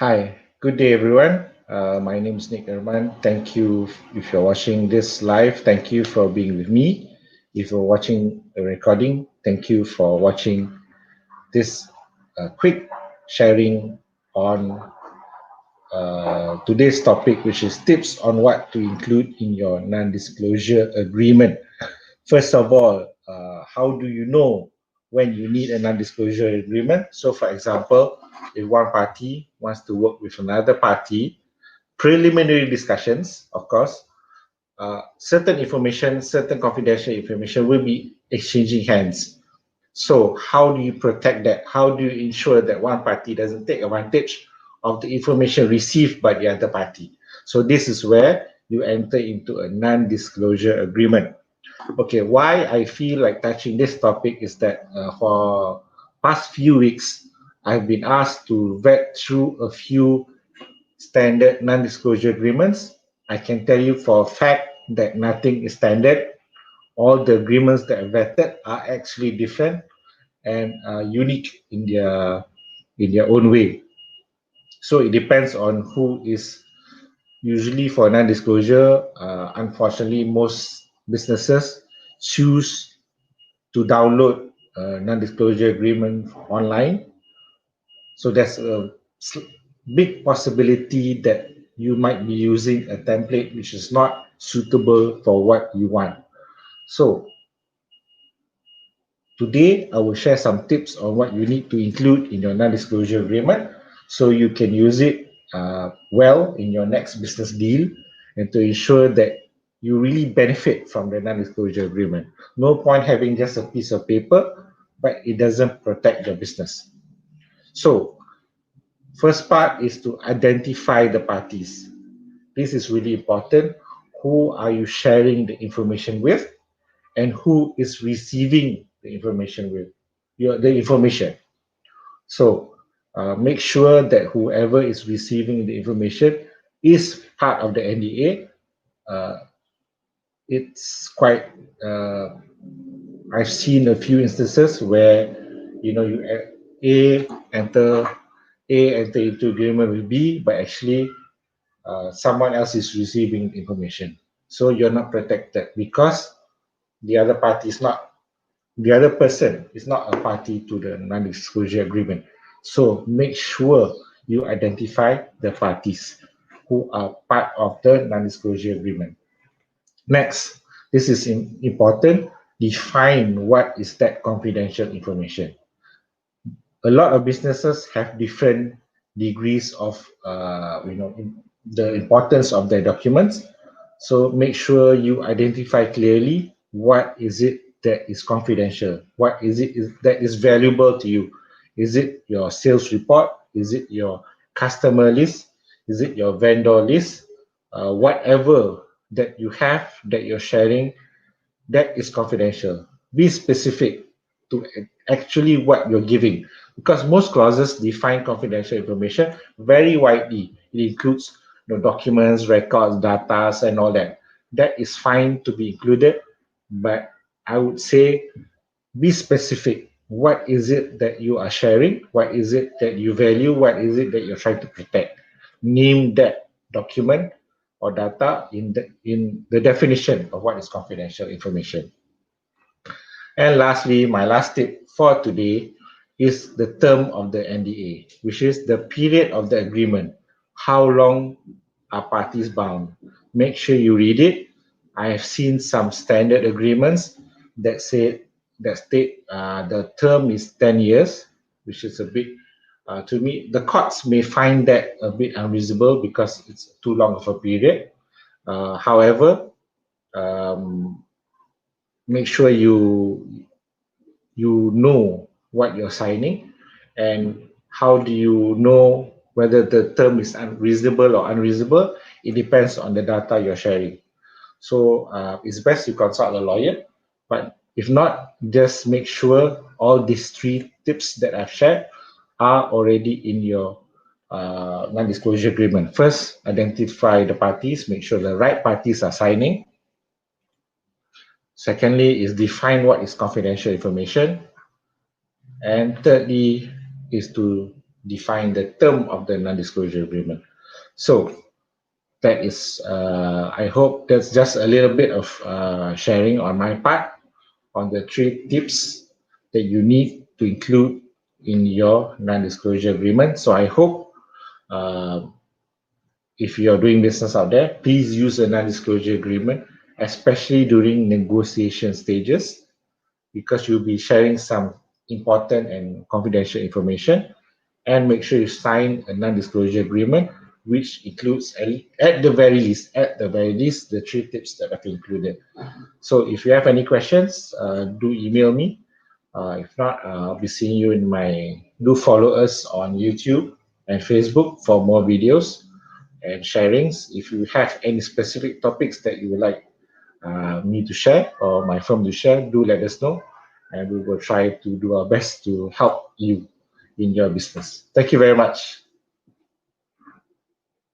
Hi, good day, everyone. My name is Nick Erman. Thank you if you're watching this live. Thank you for being with me. If you're watching a recording, thank you for watching this quick sharing on today's topic, which is tips on what to include in your non-disclosure agreement. First of all, how do you know when you need a non-disclosure agreement? So, for example, if one party wants to work with another party, preliminary discussions, of course, certain information, certain confidential information will be exchanging hands. So, how do you protect that? How do you ensure that one party doesn't take advantage of the information received by the other party? So, this is where you enter into a non disclosure agreement. Okay, why I feel like touching this topic is that for past few weeks, I've been asked to vet through a few standard non-disclosure agreements. I can tell you for a fact that nothing is standard. All the agreements that are vetted are actually different and unique in their own way. So it depends on who is usually for non-disclosure. Unfortunately, most businesses choose to download a non-disclosure agreement online. So there's a big possibility that you might be using a template which is not suitable for what you want. So today I will share some tips on what you need to include in your non-disclosure agreement so you can use it well in your next business deal and to ensure that you really benefit from the non-disclosure agreement. No point having just a piece of paper, but it doesn't protect your business. So first part is to identify the parties. This is really important. Who are you sharing the information with and who is receiving the information with the information. So make sure that whoever is receiving the information is part of the NDA. It's quite I've seen a few instances where you A enter enter into agreement with B, but actually someone else is receiving information. So you're not protected because the other party is not the other person is not a party to the non-disclosure agreement. So make sure you identify the parties who are part of the non-disclosure agreement. Next, this is important. Define what is that confidential information. A lot of businesses have different degrees of the importance of their documents. So make sure you identify clearly what is it that is confidential, what is it that is valuable to you. Is it your sales report? Is it your customer list? Is it your vendor list? Whatever that you have that you're sharing, that is confidential. Be specific to actually what you're giving because most clauses define confidential information very widely. It includes documents, records, data, and all that. That is fine to be included, but I would say be specific. What is it that you are sharing? What is it that you value? What is it that you're trying to protect? Name that document or data in the definition of what is confidential information. And lastly, my last tip for today is the term of the NDA, which is the period of the agreement. How long are parties bound? Make sure you read it. I have seen some standard agreements that state the term is 10 years, which is a bit to me. The courts may find that a bit unreasonable because it's too long of a period. However, um, make sure you know what you're signing and how do you know whether the term is unreasonable or unreasonable. It depends on the data you're sharing. So it's best you consult a lawyer, but if not, just make sure all these three tips that I've shared are already in your non-disclosure agreement. First, identify the parties, make sure the right parties are signing. Secondly is define what is confidential information. And thirdly is to define the term of the non-disclosure agreement. So that is, I hope that's just a little bit of sharing on my part on the 3 tips that you need to include in your non-disclosure agreement. So I hope if you're doing business out there, please use a non-disclosure agreement, especially during negotiation stages, because you'll be sharing some important and confidential information. And make sure you sign a non-disclosure agreement, which includes at the very least, the 3 tips that I've included. So if you have any questions, do email me. If not, I'll be seeing you in do follow us on YouTube and Facebook for more videos and sharings. If you have any specific topics that you would like me to share or my firm to share, do let us know, and we will try to do our best to help you in your business. Thank you very much.